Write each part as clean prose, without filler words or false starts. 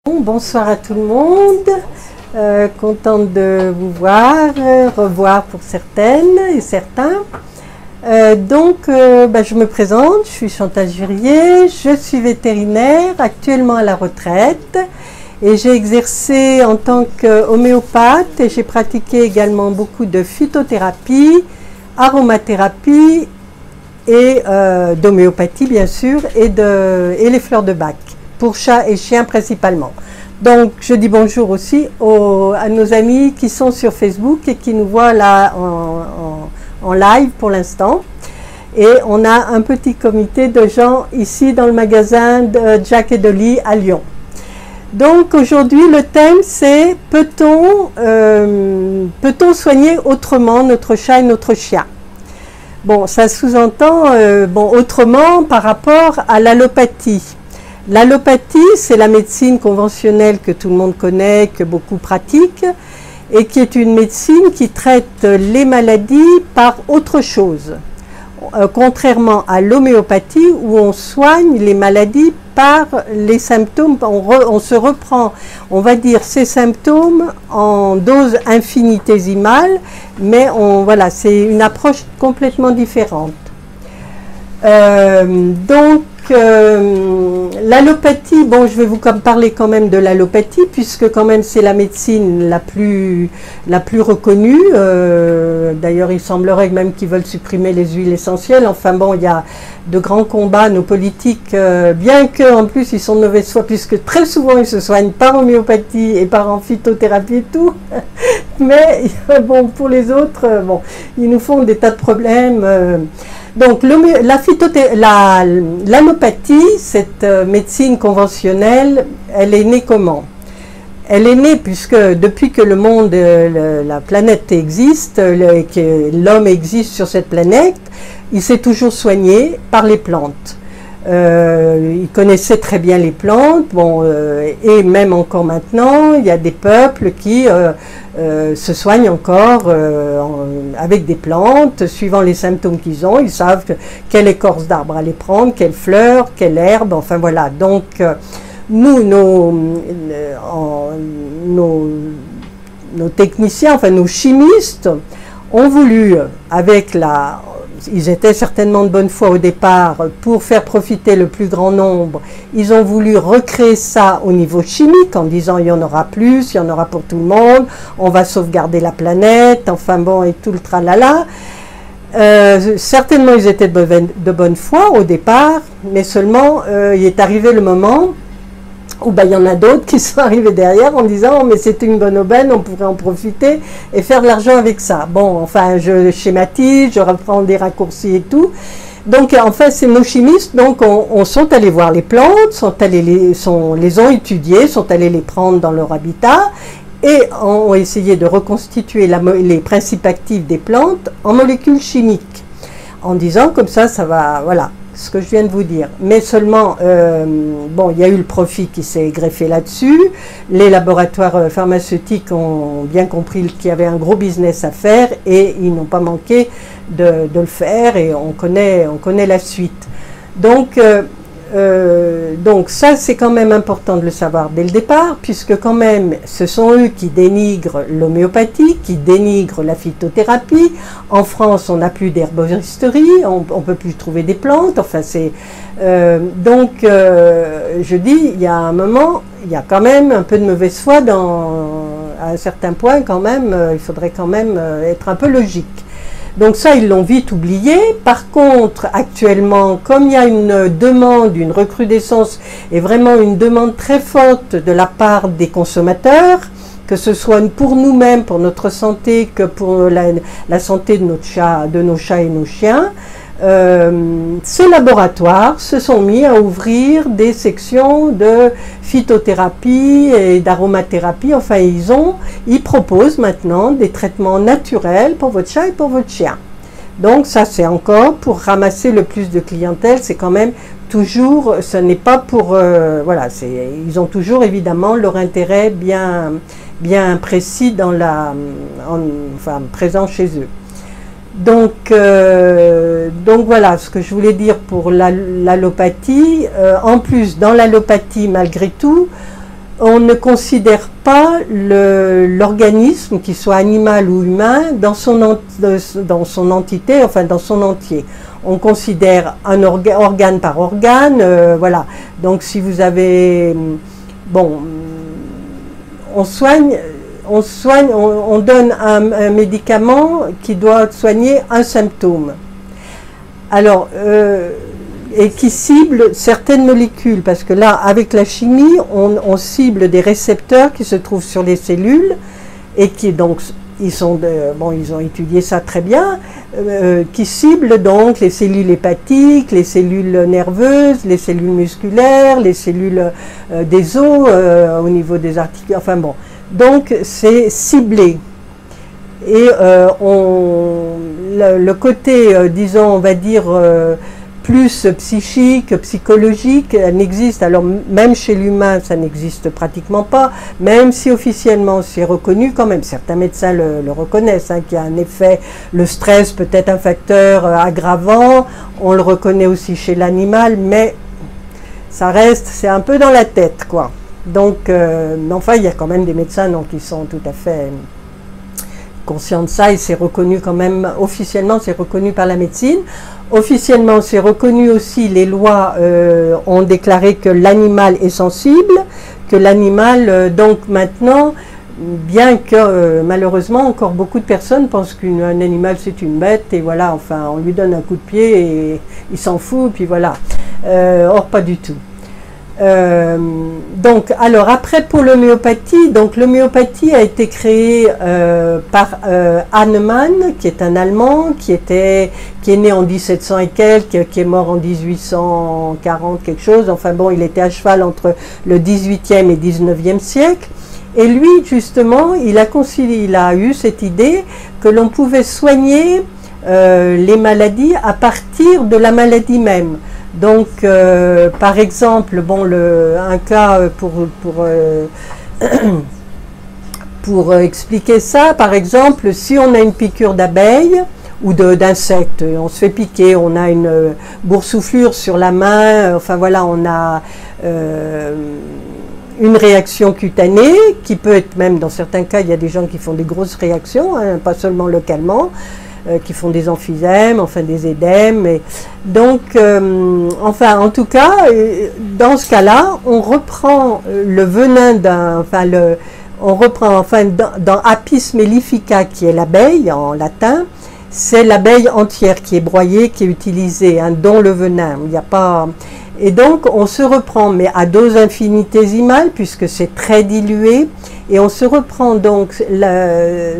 Bonsoir à tout le monde, contente de vous voir, revoir pour certaines et certains. Je me présente, je suis Chantal Jurier, je suis vétérinaire, actuellement à la retraite et j'ai exercé en tant qu'homéopathe et j'ai pratiqué également beaucoup de phytothérapie, aromathérapie et d'homéopathie bien sûr et les fleurs de Bach. Pour chats et chiens principalement. Donc je dis bonjour aussi à nos amis qui sont sur Facebook et qui nous voient là en live pour l'instant. Et on a un petit comité de gens ici dans le magasin de Jack et Dolly à Lyon. Donc aujourd'hui le thème c'est peut-on soigner autrement notre chat et notre chien? Bon, ça sous-entend autrement par rapport à l'allopathie. L'allopathie, c'est la médecine conventionnelle que tout le monde connaît, que beaucoup pratiquent, et qui est une médecine qui traite les maladies par autre chose. Contrairement à l'homéopathie, où on soigne les maladies par les symptômes, on se reprend, on va dire, ces symptômes en dose infinitésimale, mais voilà, c'est une approche complètement différente. L'allopathie, bon, je vais vous parler quand même de l'allopathie, puisque quand même c'est la médecine la plus reconnue. D'ailleurs, il semblerait même qu'ils veulent supprimer les huiles essentielles. Enfin bon, il y a de grands combats, nos politiques, bien qu'en plus ils sont de mauvaise foi, puisque très souvent ils se soignent par homéopathie et par phytothérapie et tout. Mais bon, pour les autres, bon, ils nous font des tas de problèmes. Donc l'allopathie, cette médecine conventionnelle, elle est née comment? Elle est née puisque depuis que le monde, la planète existe, que l'homme existe sur cette planète, il s'est toujours soigné par les plantes. Il connaissait très bien les plantes, bon, et même encore maintenant, il y a des peuples qui se soignent encore avec des plantes, suivant les symptômes qu'ils ont. Ils savent quelle écorce d'arbre aller prendre, quelle fleur, quelle herbe, enfin voilà. Donc, nous, nos techniciens, enfin nos chimistes, ont voulu, ils étaient certainement de bonne foi au départ, pour faire profiter le plus grand nombre, ils ont voulu recréer ça au niveau chimique en disant il y en aura plus, il y en aura pour tout le monde, on va sauvegarder la planète, enfin bon, et tout le tralala. Certainement ils étaient de bonne foi au départ, mais seulement il est arrivé le moment où il y en a d'autres qui sont arrivés derrière en disant oh, mais c'est une bonne aubaine, on pourrait en profiter et faire de l'argent avec ça. Bon, enfin, je schématise, je reprends des raccourcis et tout. Donc, en fait, ces nos chimistes on sont allés voir les plantes, les ont étudiées, sont allés les prendre dans leur habitat et ont essayé de reconstituer les principes actifs des plantes en molécules chimiques. En disant comme ça va, voilà. Ce que je viens de vous dire, mais seulement, bon, il y a eu le profit qui s'est greffé là-dessus, les laboratoires pharmaceutiques ont bien compris qu'il y avait un gros business à faire et ils n'ont pas manqué de le faire et on connaît la suite. Donc ça c'est quand même important de le savoir dès le départ, puisque quand même ce sont eux qui dénigrent l'homéopathie, qui dénigrent la phytothérapie. En France on n'a plus d'herboristerie, on ne peut plus trouver des plantes, enfin c'est... je dis, il y a un moment, il y a quand même un peu de mauvaise foi à un certain point quand même, il faudrait quand même être un peu logique. Donc ça, ils l'ont vite oublié. Par contre, actuellement, comme il y a une demande, une recrudescence et vraiment une demande très forte de la part des consommateurs, que ce soit pour nous-mêmes, pour notre santé, que pour la santé de nos chats et nos chiens, ces laboratoires se sont mis à ouvrir des sections de phytothérapie et d'aromathérapie. Enfin, ils proposent maintenant des traitements naturels pour votre chat et pour votre chien. Donc ça, c'est encore pour ramasser le plus de clientèle. C'est quand même toujours, ce n'est pas pour... voilà, ils ont toujours évidemment leur intérêt bien précis présent chez eux. Donc voilà ce que je voulais dire pour l'allopathie. En plus, dans l'allopathie, malgré tout, on ne considère pas l'organisme, qu'il soit animal ou humain, dans son entité, enfin dans son entier. On considère un organe par organe, voilà. Donc si vous avez, bon, on donne un médicament qui doit soigner un symptôme. Alors, et qui cible certaines molécules, parce que là, avec la chimie, on cible des récepteurs qui se trouvent sur les cellules, et qui donc, ils ont étudié ça très bien, qui ciblent donc les cellules hépatiques, les cellules nerveuses, les cellules musculaires, les cellules des os, au niveau des articulations, enfin bon. Donc, c'est ciblé. Et le côté, disons, on va dire, plus psychique, psychologique, n'existe. Alors même chez l'humain, ça n'existe pratiquement pas, même si officiellement c'est reconnu quand même. Certains médecins le reconnaissent, hein, qu'il y a un effet, le stress peut être un facteur aggravant, on le reconnaît aussi chez l'animal, mais ça reste, c'est un peu dans la tête, quoi. Donc, enfin, il y a quand même des médecins donc, qui sont tout à fait conscients de ça, et c'est reconnu quand même, officiellement, c'est reconnu par la médecine. Officiellement, c'est reconnu aussi, les lois ont déclaré que l'animal est sensible, que l'animal, donc maintenant, bien que malheureusement, encore beaucoup de personnes pensent qu'un animal c'est une bête, et voilà, enfin, on lui donne un coup de pied et il s'en fout, puis voilà. Or, pas du tout. Donc, alors après pour l'homéopathie, donc l'homéopathie a été créée par Hahnemann, qui est un Allemand, qui est né en 1700 et quelques, qui est mort en 1840 quelque chose. Enfin bon, il était à cheval entre le 18e et 19e siècle. Et lui, justement, il a eu cette idée que l'on pouvait soigner les maladies à partir de la maladie même. Donc, par exemple, bon, un cas pour expliquer ça, par exemple, si on a une piqûre d'abeille ou d'insectes, on se fait piquer, on a une boursouflure sur la main, enfin voilà, on a une réaction cutanée, qui peut être même, dans certains cas, il y a des gens qui font des grosses réactions, hein, pas seulement localement, qui font des emphysèmes, enfin des édèmes. Et donc, enfin, en tout cas, dans ce cas-là, on reprend le venin dans Apis mellifica, qui est l'abeille en latin, c'est l'abeille entière qui est broyée, qui est utilisée, hein, dont le venin. Il n'y a pas. Et donc, on se reprend, mais à dose infinitésimale, puisque c'est très dilué, et on se reprend donc la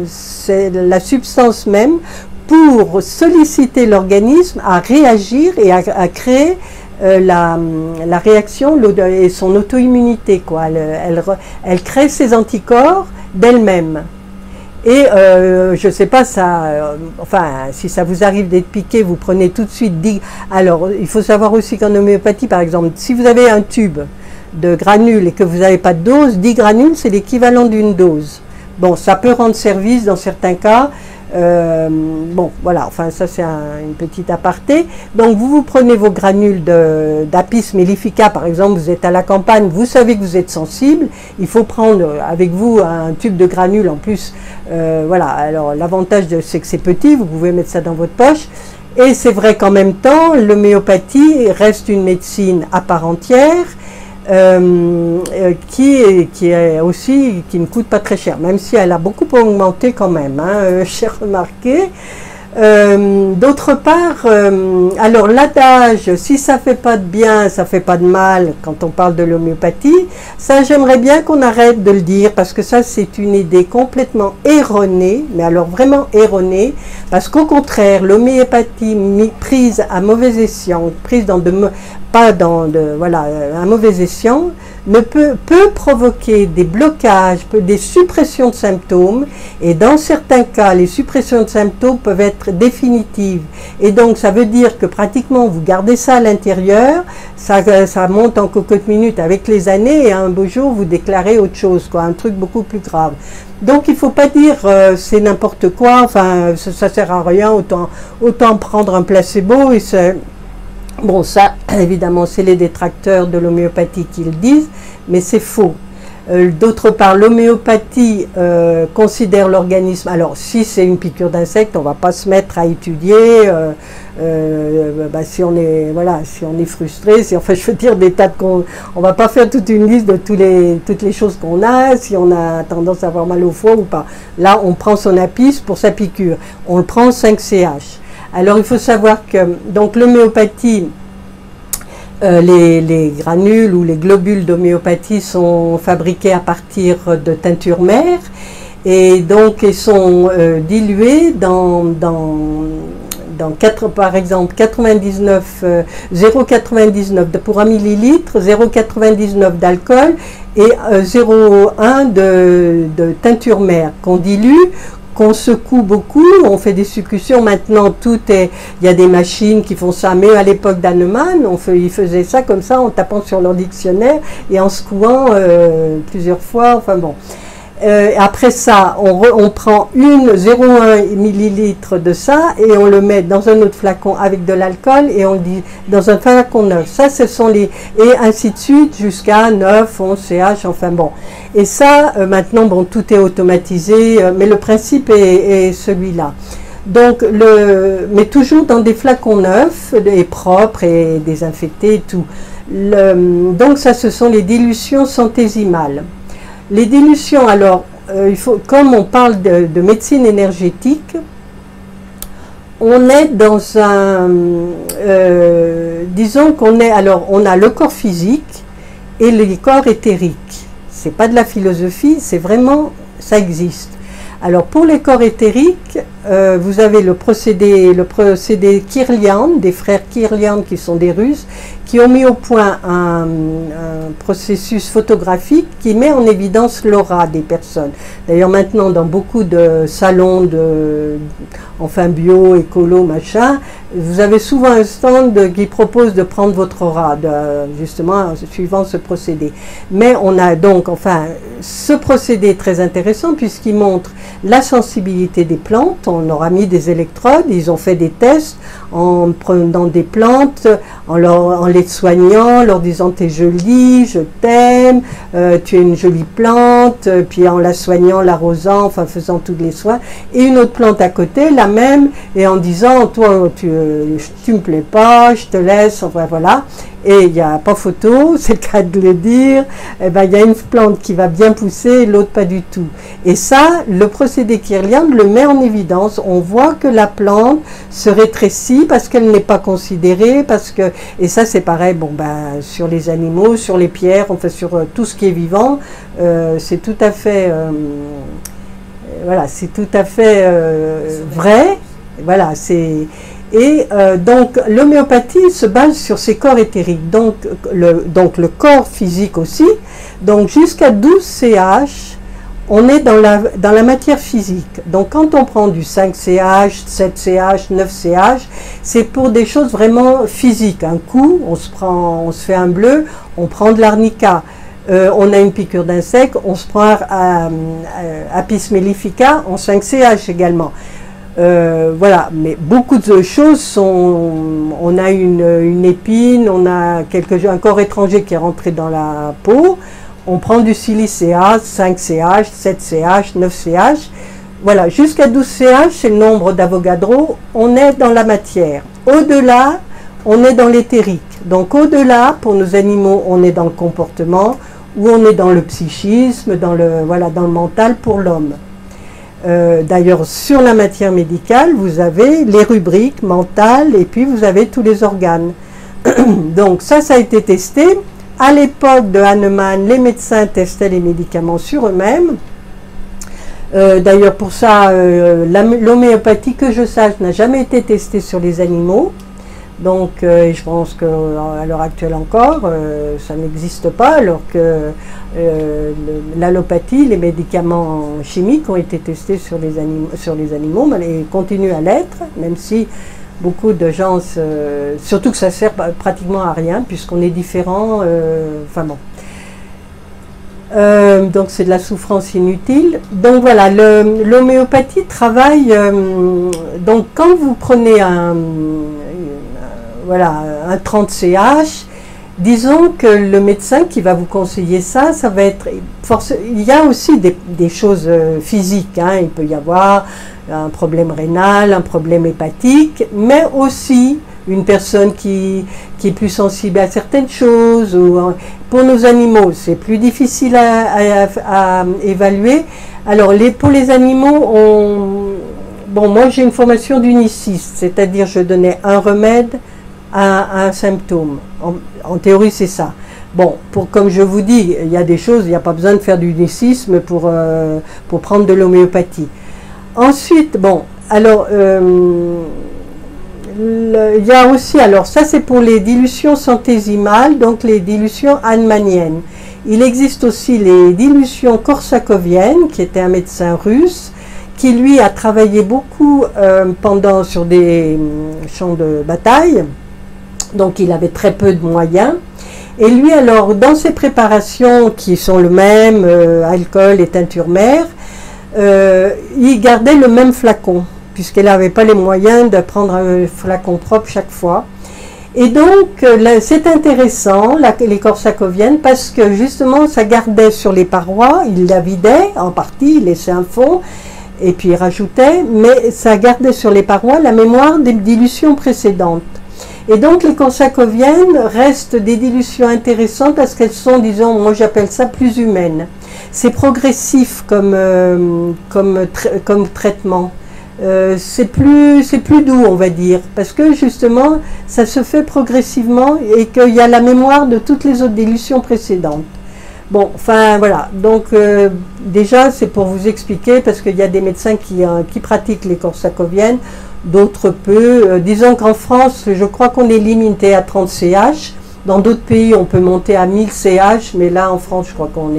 substance même pour solliciter l'organisme à réagir et à créer la réaction et son auto-immunité, quoi. Elle crée ses anticorps d'elle-même. Et je ne sais pas, enfin, si ça vous arrive d'être piqué, vous prenez tout de suite 10. Alors, il faut savoir aussi qu'en homéopathie, par exemple, si vous avez un tube de granules et que vous n'avez pas de dose, 10 granules, c'est l'équivalent d'une dose. Bon, ça peut rendre service dans certains cas. Bon, voilà, enfin, ça c'est une petite aparté. Donc, vous prenez vos granules d'Apis mellifica, par exemple, vous êtes à la campagne, vous savez que vous êtes sensible, il faut prendre avec vous un tube de granules en plus. Voilà, alors l'avantage c'est que c'est petit, vous pouvez mettre ça dans votre poche. Et c'est vrai qu'en même temps, l'homéopathie reste une médecine à part entière, qui ne coûte pas très cher, même si elle a beaucoup augmenté quand même, hein, j'ai remarqué. D'autre part, alors l'adage, si ça fait pas de bien, ça fait pas de mal, quand on parle de l'homéopathie, ça j'aimerais bien qu'on arrête de le dire, parce que ça c'est une idée complètement erronée, mais alors vraiment erronée, parce qu'au contraire, l'homéopathie prise à mauvais escient, prise dans voilà, un mauvais escient, peut provoquer des blocages, des suppressions de symptômes, et dans certains cas, les suppressions de symptômes peuvent être définitives. Et donc, ça veut dire que pratiquement, vous gardez ça à l'intérieur, ça monte en cocotte minute avec les années, et un beau jour, vous déclarez autre chose, quoi, un truc beaucoup plus grave. Donc, il ne faut pas dire c'est n'importe quoi, enfin, ça ne sert à rien, autant prendre un placebo, et c'est... Bon, ça, évidemment, c'est les détracteurs de l'homéopathie qui le disent, mais c'est faux. D'autre part, l'homéopathie considère l'organisme. Alors, si c'est une piqûre d'insecte, on ne va pas se mettre à étudier si on est si on est frustré, enfin je veux dire des tas de on va pas faire toute une liste de toutes les choses qu'on a, si on a tendance à avoir mal au foie ou pas. Là, on prend son apis pour sa piqûre. On le prend 5-CH. Alors, il faut savoir que donc l'homéopathie, les granules ou les globules d'homéopathie sont fabriqués à partir de teintures mères et donc ils sont dilués par exemple 0,99 pour 1 millilitre, 0,99 d'alcool et 0,1 de teinture mère qu'on dilue, qu'on secoue beaucoup, on fait des succutions. Maintenant, il y a des machines qui font ça, mais à l'époque d'Hahnemann, ils faisaient ça comme ça en tapant sur leur dictionnaire et en secouant plusieurs fois, enfin bon. Après ça, on prend 0,1 millilitre de ça et on le met dans un autre flacon avec de l'alcool et on le dit dans un flacon neuf. Ça, ce sont et ainsi de suite jusqu'à 9, 11 CH, enfin bon. Et ça, maintenant, bon, tout est automatisé, mais le principe est celui-là. Donc, mais toujours dans des flacons neufs et propres et désinfectés et tout. Donc, ça, ce sont les dilutions centésimales. Les dilutions, alors, comme on parle de médecine énergétique, on est dans disons qu'on est, alors, on a le corps physique et les corps éthériques. C'est pas de la philosophie, c'est vraiment, ça existe. Alors, pour les corps éthériques, vous avez le procédé Kirlian, des frères Kirlian qui sont des Russes, qui ont mis au point un processus photographique qui met en évidence l'aura des personnes. D'ailleurs, maintenant, dans beaucoup de salons bio, écolo, machin, vous avez souvent un stand qui propose de prendre votre aura, justement, suivant ce procédé. Mais on a donc, ce procédé est très intéressant puisqu'il montre la sensibilité des plantes. On leur a mis des électrodes, ils ont fait des tests en prenant des plantes, en les soignant, leur disant t'es jolie, je t'aime, tu es une jolie plante, puis en la soignant, l'arrosant, enfin faisant tous les soins, et une autre plante à côté, la même, et en disant toi tu me plais pas, je te laisse, enfin voilà. Et il n'y a pas photo, c'est le cas de le dire, il y a une plante qui va bien pousser, l'autre pas du tout. Et ça, le procédé Kirlian le met en évidence. On voit que la plante se rétrécit parce qu'elle n'est pas considérée, et ça c'est pareil, sur les animaux, sur les pierres, sur tout ce qui est vivant, c'est tout à fait, c'est tout à fait vrai. Voilà, c'est... Et donc l'homéopathie se base sur ces corps éthériques, donc le corps physique aussi. Donc jusqu'à 12 CH, on est dans la matière physique. Donc quand on prend du 5 CH, 7 CH, 9 CH, c'est pour des choses vraiment physiques. Un coup, on se fait un bleu, on prend de l'arnica. On a une piqûre d'insecte, on se prend Apis mellifica en 5 CH également. Voilà, mais beaucoup de choses sont... On a une épine, on a un corps étranger qui est rentré dans la peau, on prend du silicea, 5 CH, 7 CH, 9 CH, voilà, jusqu'à 12 CH, c'est le nombre d'Avogadro, on est dans la matière. Au-delà, on est dans l'éthérique. Donc au-delà, pour nos animaux, on est dans le comportement, ou on est dans le psychisme, dans le mental pour l'homme. D'ailleurs, sur la matière médicale, vous avez les rubriques mentales et puis vous avez tous les organes. Donc ça a été testé. À l'époque de Hahnemann, les médecins testaient les médicaments sur eux-mêmes. D'ailleurs, pour ça, l'homéopathie, que je sache, n'a jamais été testée sur les animaux. Donc, je pense qu'à l'heure actuelle encore, ça n'existe pas, alors que l'allopathie, les médicaments chimiques ont été testés sur les animaux et continuent à l'être, même si beaucoup de gens, surtout que ça sert pratiquement à rien, puisqu'on est différents, enfin bon. Donc c'est de la souffrance inutile. Donc voilà, l'homéopathie travaille, donc quand vous prenez un 30 CH, disons que le médecin qui va vous conseiller ça, ça va être... il y a aussi des choses physiques, hein. Il peut y avoir un problème rénal, un problème hépatique, mais aussi une personne qui est plus sensible à certaines choses. Pour nos animaux, c'est plus difficile à évaluer. Alors, pour les animaux, bon, moi j'ai une formation d'uniciste, c'est-à-dire je donnais un remède à un symptôme. En théorie, c'est ça. Bon, comme je vous dis, il y a des choses, il n'y a pas besoin de faire d'unicisme pour prendre de l'homéopathie. Ensuite, bon, alors, il y a aussi, alors ça c'est pour les dilutions centésimales, donc les dilutions hahnemanniennes. Il existe aussi les dilutions korsakoviennes, qui était un médecin russe, qui lui a travaillé beaucoup sur des champs de bataille, donc il avait très peu de moyens. Et lui alors, dans ses préparations qui sont le même, alcool et teinture mère, il gardait le même flacon, puisqu'elle n'avait pas les moyens de prendre un flacon propre chaque fois. Et donc, c'est intéressant, les korsakoviennes, parce que justement, ça gardait sur les parois, il la vidait en partie, il laissait un fond, et puis il rajoutait, mais ça gardait sur les parois la mémoire des dilutions précédentes. Et donc, les korsakoviennes restent des dilutions intéressantes parce qu'elles sont, disons, moi j'appelle ça plus humaines. C'est progressif comme traitement. C'est plus doux, on va dire, parce que justement, ça se fait progressivement et qu'il y a la mémoire de toutes les autres dilutions précédentes. Bon, enfin voilà, donc déjà c'est pour vous expliquer, parce qu'il y a des médecins qui pratiquent les korsakoviennes, d'autres peu. Disons qu'en France, je crois qu'on est limité à 30 CH. Dans d'autres pays, on peut monter à 1000 CH, mais là en France, je crois qu'on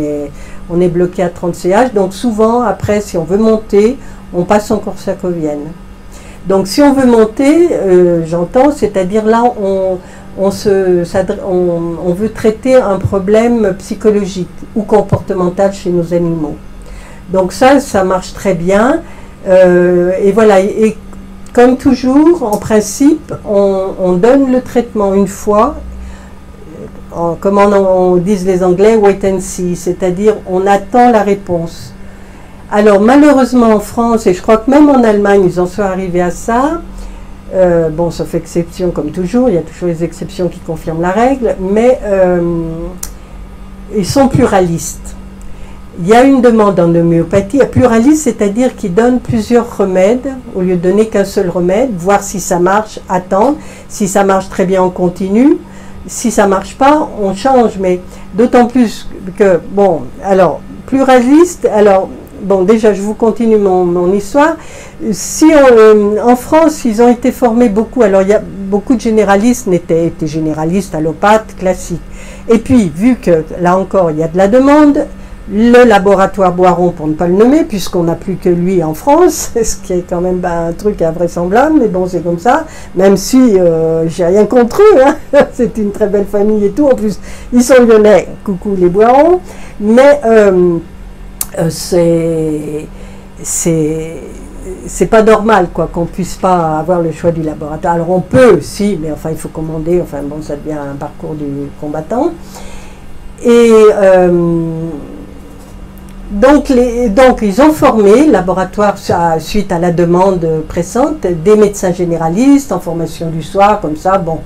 est bloqué à 30 CH. Donc souvent, après, si on veut monter, on passe en korsakovienne. Donc si on veut monter, j'entends, c'est-à-dire là, on veut traiter un problème psychologique ou comportemental chez nos animaux. Donc ça marche très bien. Et voilà, et comme toujours, en principe, on donne le traitement une fois, comme on disent les Anglais, wait and see, c'est-à-dire on attend la réponse. Alors malheureusement en France, et je crois que même en Allemagne, ils en sont arrivés à ça, bon, sauf exception comme toujours, il y a toujours les exceptions qui confirment la règle, mais ils sont pluralistes. Il y a une demande en homéopathie, pluraliste, c'est-à-dire qu'ils donnent plusieurs remèdes, au lieu de donner qu'un seul remède, voir si ça marche, attendre, si ça marche très bien, on continue, si ça marche pas, on change, mais d'autant plus que, bon, alors, pluraliste, alors, bon, déjà, je vous continue mon histoire. Si en France, ils ont été formés beaucoup, alors il y a beaucoup de généralistes étaient généralistes, allopathes, classiques. Et puis, vu que, là encore, il y a de la demande, le laboratoire Boiron, pour ne pas le nommer, puisqu'on n'a plus que lui en France, ce qui est quand même un truc invraisemblable, mais bon, c'est comme ça, même si j'ai rien contre eux, hein, c'est une très belle famille et tout, en plus, ils sont lyonnais, coucou les Boiron, mais c'est pas normal, quoi, qu'on puisse pas avoir le choix du laboratoire. Alors on peut, si, mais enfin il faut commander, enfin bon, ça devient un parcours du combattant. Et donc ils ont formé, laboratoire suite à la demande pressante, des médecins généralistes en formation du soir, comme ça, bon,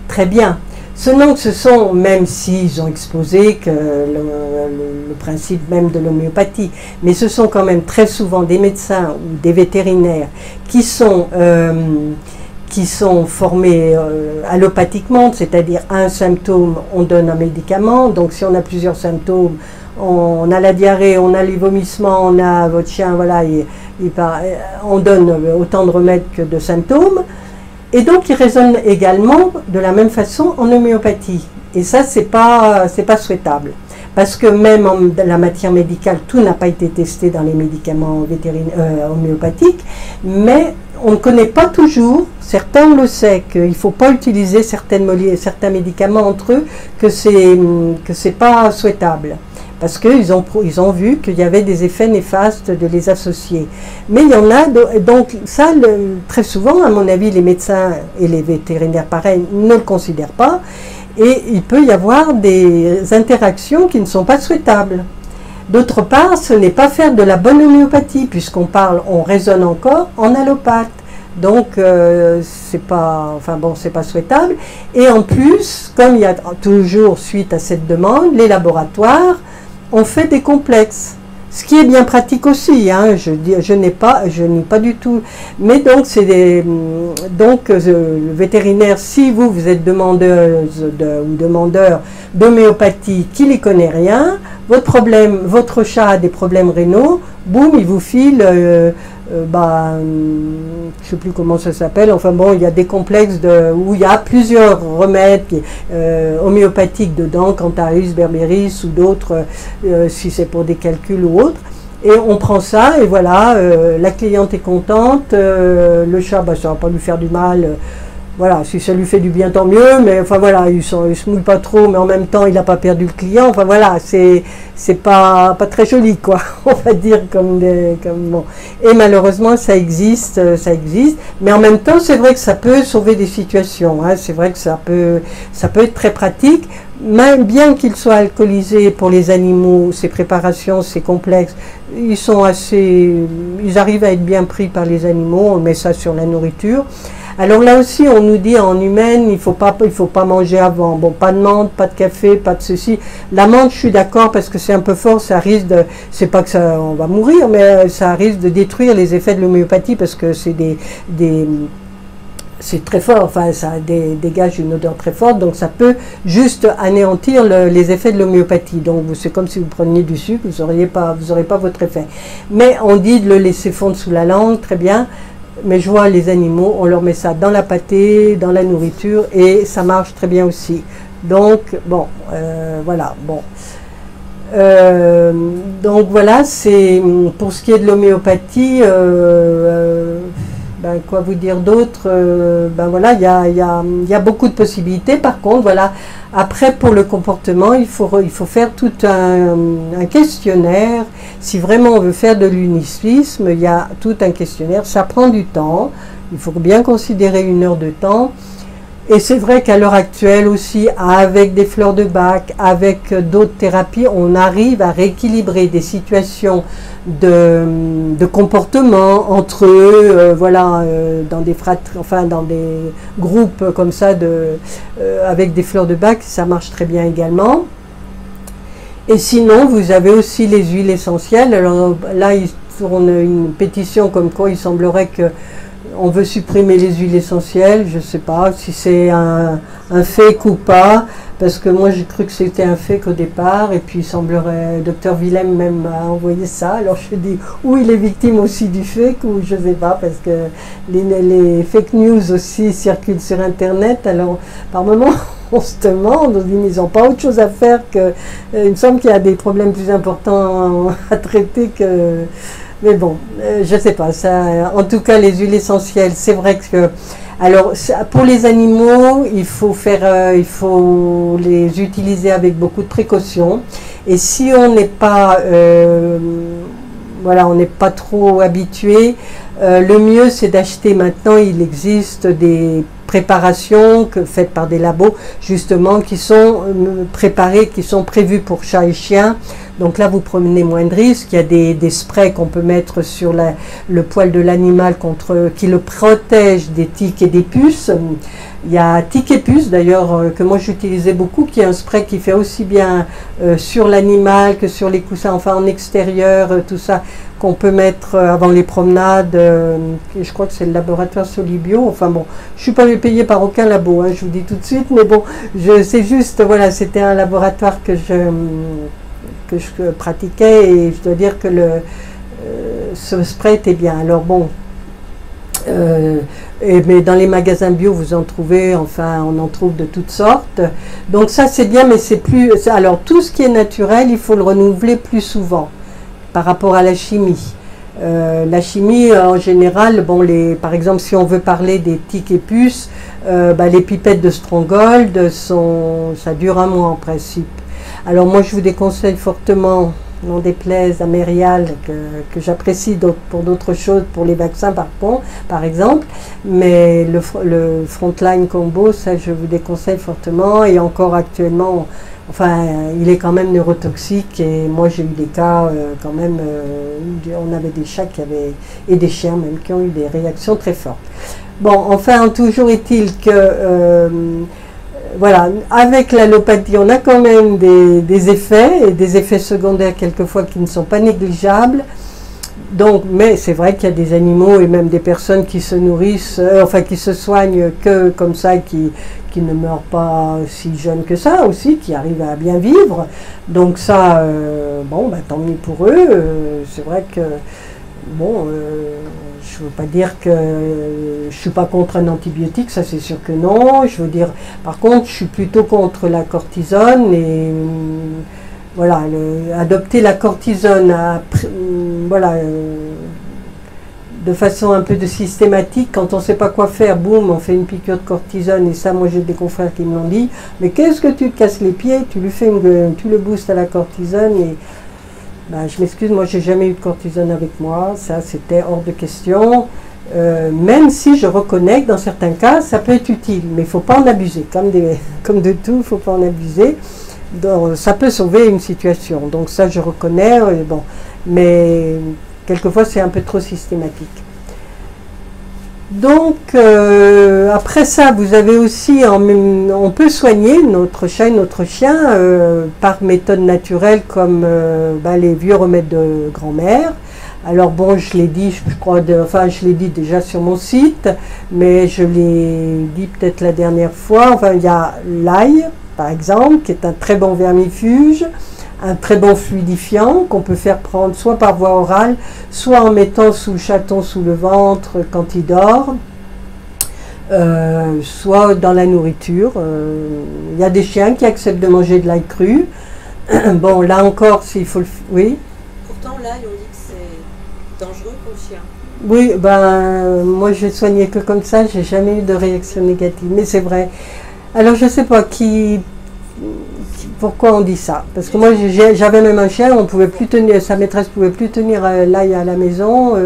très bien. Seulement que ce sont, même s'ils ont exposé que le principe même de l'homéopathie, mais ce sont quand même très souvent des médecins ou des vétérinaires qui sont formés allopathiquement, c'est-à-dire un symptôme, on donne un médicament. Donc si on a plusieurs symptômes, on a la diarrhée, on a les vomissements, on a votre chien, voilà, on donne autant de remèdes que de symptômes. Et donc, il raisonne également de la même façon en homéopathie. Et ça, c'est pas souhaitable. Parce que même en la matière médicale, tout n'a pas été testé dans les médicaments homéopathiques, mais on ne connaît pas toujours, certains on le sait, qu'il ne faut pas utiliser certains médicaments entre eux, que c'est pas souhaitable. Parce qu'ils ont vu qu'il y avait des effets néfastes de les associer. Mais il y en a, donc ça, très souvent, à mon avis, les médecins et les vétérinaires, pareil, ne le considèrent pas. et il peut y avoir des interactions qui ne sont pas souhaitables. D'autre part, ce n'est pas faire de la bonne homéopathie, puisqu'on parle, on raisonne encore en allopathe. Donc, c'est pas, enfin bon, c'est pas souhaitable. Et en plus, comme il y a toujours, suite à cette demande, les laboratoires ont fait des complexes. Ce qui est bien pratique aussi, hein, je n'ai pas du tout. Mais donc, le vétérinaire, si vous êtes demandeuse ou demandeur d'homéopathie qui n'y connaît rien, votre chat a des problèmes rénaux, boum, il vous file, je ne sais plus comment ça s'appelle, enfin bon, il y a des complexes où il y a plusieurs remèdes homéopathiques dedans, Cantharus, Berberis ou d'autres, si c'est pour des calculs ou autres. Et on prend ça et voilà, la cliente est contente, le chat, ça ne va pas lui faire du mal. Voilà, si ça lui fait du bien, tant mieux, mais enfin voilà, il se mouille pas trop, mais en même temps, il n'a pas perdu le client. Enfin voilà, c'est pas très joli, quoi, on va dire, comme bon. Et malheureusement, ça existe, mais en même temps, c'est vrai que ça peut sauver des situations, hein, c'est vrai que ça peut être très pratique, même bien qu'ils soient alcoolisés pour les animaux, ces préparations, ces complexes, ils arrivent à être bien pris par les animaux, on met ça sur la nourriture. Alors là aussi, on nous dit en humaine, il faut pas manger avant. Bon, pas de menthe, pas de café, pas de ceci. La menthe, je suis d'accord parce que c'est un peu fort, ça risque de, c'est pas que on va mourir, mais ça risque de détruire les effets de l'homéopathie parce que c'est c'est très fort, enfin ça dégage une odeur très forte, donc ça peut juste anéantir les effets de l'homéopathie. Donc c'est comme si vous preniez du sucre, vous n'aurez pas votre effet. Mais on dit de le laisser fondre sous la langue, très bien. Mais je vois les animaux, on leur met ça dans la pâtée, dans la nourriture, et ça marche très bien aussi. Donc, bon, voilà, bon. Donc voilà, c'est pour ce qui est de l'homéopathie, quoi vous dire d'autre, voilà, il y a beaucoup de possibilités. Par contre, voilà, après pour le comportement, il faut faire tout un questionnaire. Si vraiment on veut faire de l'unicisme, il y a tout un questionnaire, ça prend du temps, il faut bien considérer 1 heure de temps. Et c'est vrai qu'à l'heure actuelle aussi, avec des fleurs de bac, avec d'autres thérapies, on arrive à rééquilibrer des situations de comportement entre eux, voilà, dans des dans des groupes comme ça, avec des fleurs de bac, ça marche très bien également. Et sinon, vous avez aussi les huiles essentielles. Alors là, il tourne une pétition comme quoi il semblerait que on veut supprimer les huiles essentielles. Je ne sais pas si c'est un fake ou pas, parce que moi j'ai cru que c'était un fake au départ, et puis il semblerait, Dr Willem même a envoyé ça, alors je me dis, ou il est victime aussi du fake, ou je ne sais pas, parce que les fake news aussi circulent sur internet, alors par moment on se demande, on dit, mais ils n'ont pas autre chose à faire que, il me semble qu'il y a des problèmes plus importants à traiter que... Mais bon, je ne sais pas, ça, en tout cas les huiles essentielles, c'est vrai que, alors pour les animaux, il faut les utiliser avec beaucoup de précaution, et si on n'est pas, voilà, on n'est pas trop habitué, le mieux c'est d'acheter maintenant, il existe des préparations faites par des labos justement qui sont préparées, qui sont prévues pour chats et chiens. Donc là vous prenez moins de risques. Il y a des sprays qu'on peut mettre sur le poil de l'animal qui le protège des tiques et des puces. Il y a Tic et Puce d'ailleurs que moi j'utilisais beaucoup, qui est un spray qui fait aussi bien sur l'animal que sur les coussins, enfin en extérieur, tout ça, qu'on peut mettre avant les promenades. Je crois que c'est le laboratoire Solibio. Enfin bon, je ne suis pas payée par aucun labo, hein, je vous dis tout de suite, mais bon, c'est juste, voilà, c'était un laboratoire que je pratiquais, et je dois dire que ce spray était bien. Alors bon, mais dans les magasins bio vous en trouvez, enfin on en trouve de toutes sortes, donc ça c'est bien, mais c'est plus, alors tout ce qui est naturel il faut le renouveler plus souvent par rapport à la chimie. La chimie en général, bon, par exemple si on veut parler des tiques et puces, les pipettes de Stronghold ça dure 1 mois en principe. Alors moi je vous déconseille fortement n'en déplaise à Mérial, que j'apprécie pour d'autres choses, pour les vaccins par exemple, mais le Frontline Combo, ça je vous déconseille fortement, et encore actuellement, enfin, il est quand même neurotoxique, et moi j'ai eu des cas quand même, on avait des chats et des chiens même, qui ont eu des réactions très fortes. Bon, enfin, toujours est-il que, voilà, avec l'allopathie, on a quand même des effets, et des effets secondaires quelquefois qui ne sont pas négligeables. Donc, mais c'est vrai qu'il y a des animaux et même des personnes qui se nourrissent, enfin qui se soignent que comme ça, qui ne meurent pas si jeunes que ça aussi, qui arrivent à bien vivre. Donc ça, bon, bah, tant mieux pour eux. C'est vrai que, bon, je ne veux pas dire que je ne suis pas contre un antibiotique, ça c'est sûr que non. Je veux dire, par contre, je suis plutôt contre la cortisone et voilà, adopter la cortisone voilà, de façon un peu systématique, quand on ne sait pas quoi faire, boum, on fait une piqûre de cortisone, et ça, moi j'ai des confrères qui me l'ont dit, mais qu'est-ce que tu te casses les pieds, tu le boostes à la cortisone, et ben, je m'excuse, moi j'ai jamais eu de cortisone avec moi, ça c'était hors de question, même si je reconnais que dans certains cas, ça peut être utile, mais il ne faut pas en abuser, comme de tout, il ne faut pas en abuser. Donc, ça peut sauver une situation, donc ça je reconnais, bon, mais quelquefois c'est un peu trop systématique. Donc après ça, vous avez aussi, on peut soigner notre chat et notre chien par méthode naturelle comme ben, les vieux remèdes de grand-mère. Alors bon, je l'ai dit, je crois, enfin je l'ai dit déjà sur mon site, mais je l'ai dit peut-être la dernière fois, enfin il y a l'ail, par exemple, qui est un très bon vermifuge, un très bon fluidifiant qu'on peut faire prendre soit par voie orale, soit en mettant sous le chaton, sous le ventre quand il dort, soit dans la nourriture. Il y a des chiens qui acceptent de manger de l'ail cru. Bon, là encore, s'il faut le... Oui. Pourtant, l'ail, on dit que c'est dangereux pour le chien. Oui, ben, moi je soignais que comme ça, j'ai jamais eu de réaction négative, mais c'est vrai. Alors je sais pas pourquoi on dit ça, parce que moi j'avais même un chien, on pouvait plus tenir, sa maîtresse pouvait plus tenir l'ail à la maison.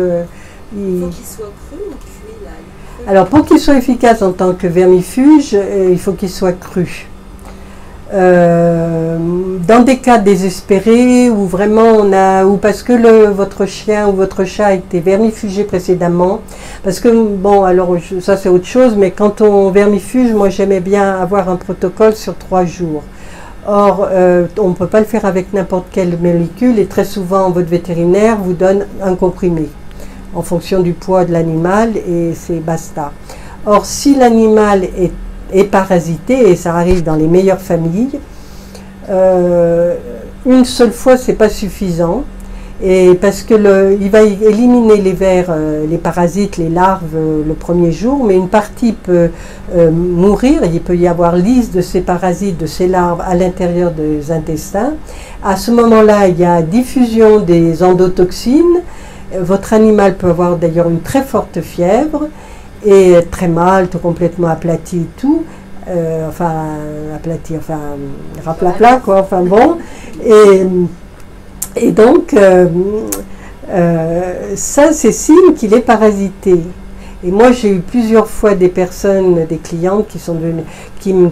Il faut qu'il soit cru ou cuit l'ail? Alors pour qu'il soit efficace en tant que vermifuge, il faut qu'il soit cru. Dans des cas désespérés où vraiment ou parce que votre chien ou votre chat a été vermifugé précédemment, parce que bon, alors ça c'est autre chose, mais quand on vermifuge, moi j'aimais bien avoir un protocole sur 3 jours. Or, on ne peut pas le faire avec n'importe quelle molécule, et très souvent votre vétérinaire vous donne un comprimé en fonction du poids de l'animal, et c'est basta. Or, si l'animal est parasité, et ça arrive dans les meilleures familles, une seule fois c'est pas suffisant, et parce que il va éliminer les vers, les parasites, les larves le premier jour, mais une partie peut mourir, il peut y avoir lisse de ces parasites, de ces larves à l'intérieur des intestins. À ce moment-là, il y a diffusion des endotoxines, votre animal peut avoir d'ailleurs une très forte fièvre, et très mal, tout complètement aplati et tout, enfin aplati, enfin raplapla quoi, enfin bon, et donc ça c'est signe qu'il est parasité. Et moi j'ai eu plusieurs fois des personnes, des clientes qui sont venues,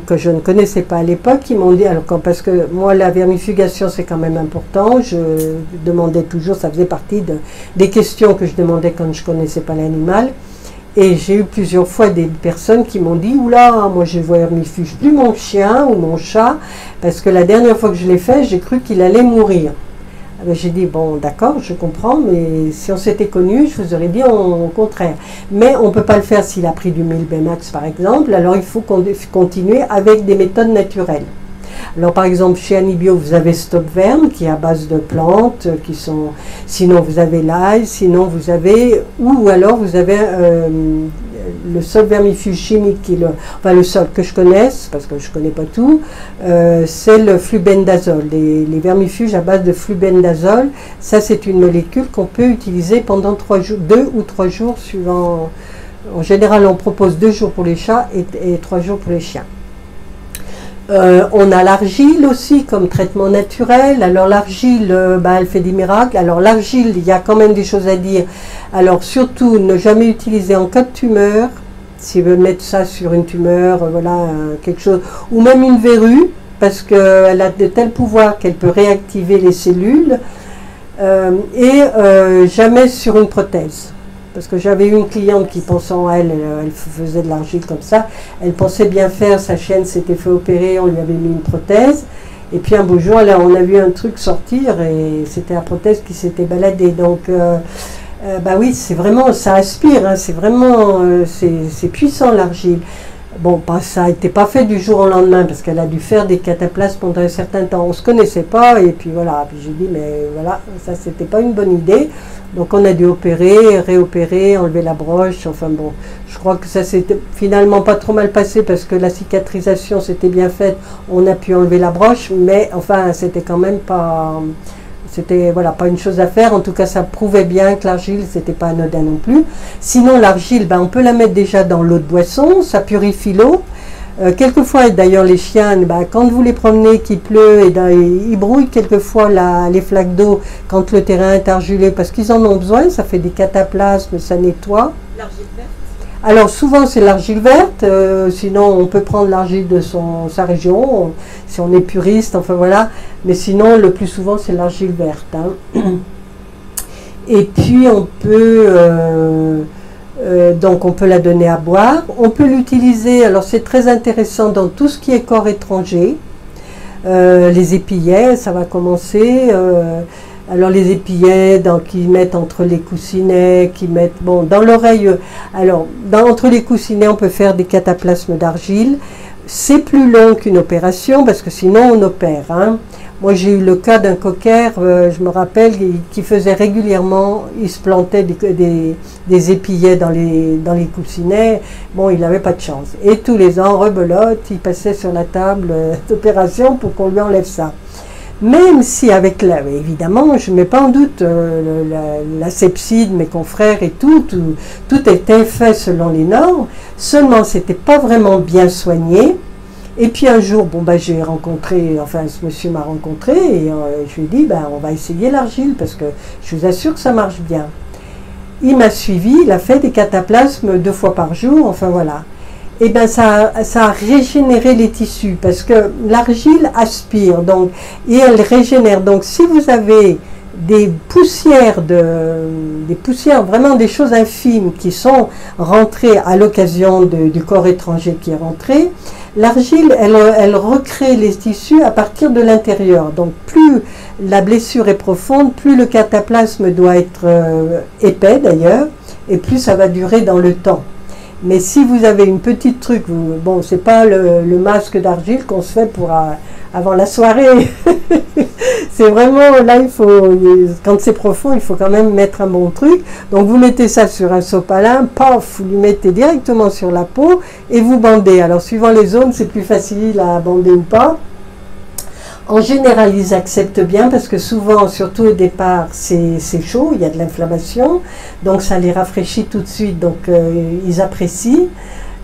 que je ne connaissais pas à l'époque, qui m'ont dit, alors parce que moi la vermifugation c'est quand même important, je demandais toujours, ça faisait partie des questions que je demandais quand je ne connaissais pas l'animal. Et j'ai eu plusieurs fois des personnes qui m'ont dit « Oula, moi je ne vermifuge plus mon chien ou mon chat, parce que la dernière fois que je l'ai fait, j'ai cru qu'il allait mourir. » J'ai dit « Bon, d'accord, je comprends, mais si on s'était connu, je vous aurais dit au contraire. Mais on ne peut pas le faire s'il a pris du Milbemax, par exemple, alors il faut continuer avec des méthodes naturelles. » Alors par exemple chez Anibio vous avez Stopvern qui est à base de plantes qui sont, sinon vous avez l'ail, sinon vous avez, ou alors vous avez le seul vermifuge chimique enfin le seul que je connaisse, parce que je ne connais pas tout, c'est le flubendazole, les vermifuges à base de flubendazole. Ça c'est une molécule qu'on peut utiliser pendant 3 jours, 2 ou 3 jours suivant. En général on propose 2 jours pour les chats et 3 jours pour les chiens. On a l'argile aussi comme traitement naturel. Alors l'argile, elle fait des miracles. Alors l'argile, il y a quand même des choses à dire. Alors surtout, ne jamais utiliser en cas de tumeur. Si vous mettre ça sur une tumeur, voilà, quelque chose, ou même une verrue, parce qu'elle a de tels pouvoirs qu'elle peut réactiver les cellules. Jamais sur une prothèse. Parce que j'avais eu une cliente qui pensait en elle faisait de l'argile comme ça, elle pensait bien faire, sa chienne s'était fait opérer, on lui avait mis une prothèse, et puis un beau jour, là, on a vu un truc sortir, et c'était la prothèse qui s'était baladée. Donc, oui, c'est vraiment, ça aspire, hein, c'est vraiment, c'est puissant l'argile. Bon, ça n'était pas fait du jour au lendemain, parce qu'elle a dû faire des cataplasmes pendant un certain temps. On ne se connaissait pas, et puis voilà. Puis j'ai dit, mais voilà, ça, c'était pas une bonne idée. Donc on a dû opérer, réopérer, enlever la broche. Enfin bon, je crois que ça s'est finalement pas trop mal passé, parce que la cicatrisation s'était bien faite. On a pu enlever la broche, mais enfin, c'était quand même pas... C'était voilà, pas une chose à faire. En tout cas, ça prouvait bien que l'argile, c'était pas anodin non plus. Sinon, l'argile, on peut la mettre déjà dans l'eau de boisson, ça purifie l'eau. Quelquefois, d'ailleurs, les chiens, quand vous les promenez, qu'il pleut, ils brouillent quelquefois les flaques d'eau quand le terrain est argilé, parce qu'ils en ont besoin, ça fait des cataplasmes, ça nettoie. L'argile verte? Alors souvent c'est l'argile verte, sinon on peut prendre l'argile de sa région, si on est puriste, enfin voilà, mais sinon le plus souvent c'est l'argile verte. Hein. Et puis on peut, donc on peut la donner à boire, on peut l'utiliser, alors c'est très intéressant dans tout ce qui est corps étranger, les épillets, ça va commencer. Alors les épillets qu'ils mettent entre les coussinets, dans l'oreille, alors entre les coussinets on peut faire des cataplasmes d'argile. C'est plus long qu'une opération, parce que sinon on opère. Hein. Moi j'ai eu le cas d'un cocker, je me rappelle, qui faisait régulièrement, il se plantait des épillets dans les coussinets. Bon, il n'avait pas de chance. Et tous les ans, rebelote, il passait sur la table d'opération pour qu'on lui enlève ça. Même si avec évidemment, je ne mets pas en doute la sepsie de mes confrères et tout était fait selon les normes, seulement c'était pas vraiment bien soigné. Et puis un jour, j'ai rencontré, enfin ce monsieur m'a rencontré, et je lui ai dit, on va essayer l'argile, parce que je vous assure que ça marche bien. Il m'a suivi, il a fait des cataplasmes 2 fois par jour, enfin voilà. Et ça a régénéré les tissus, parce que l'argile aspire, donc, et elle régénère. Donc si vous avez des poussières, vraiment des choses infimes qui sont rentrées à l'occasion du corps étranger qui est rentré, l'argile, elle recrée les tissus à partir de l'intérieur. Donc plus la blessure est profonde, plus le cataplasme doit être épais d'ailleurs, et plus ça va durer dans le temps. Mais si vous avez une petite truc, c'est pas le masque d'argile qu'on se fait avant la soirée. C'est vraiment, là, quand c'est profond, il faut quand même mettre un bon truc. Donc vous mettez ça sur un sopalin, paf, vous lui mettez directement sur la peau et vous bandez. Alors suivant les zones, c'est plus facile à bander ou pas. En général, ils acceptent bien, parce que souvent, surtout au départ, c'est chaud, il y a de l'inflammation, donc ça les rafraîchit tout de suite, donc ils apprécient.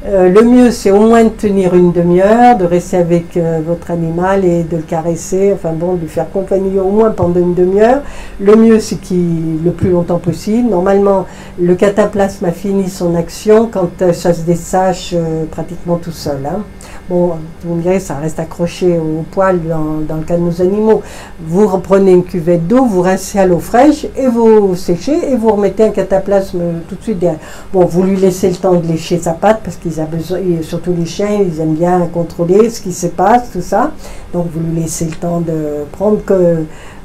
Le mieux, c'est au moins de tenir une demi-heure, de rester avec votre animal et de le caresser, de lui faire compagnie au moins pendant une demi-heure. Le mieux, c'est le plus longtemps possible. Normalement, le cataplasme a fini son action quand ça se dessèche pratiquement tout seul. Hein. Bon, vous me direz, ça reste accroché au poil dans le cas de nos animaux. Vous reprenez une cuvette d'eau, vous rincez à l'eau fraîche et vous séchez et vous remettez un cataplasme tout de suite derrière. Bon, vous lui laissez le temps de lécher sa patte, parce qu'ils ont besoin, surtout les chiens, ils aiment bien contrôler ce qui se passe, tout ça. Donc vous lui laissez le temps de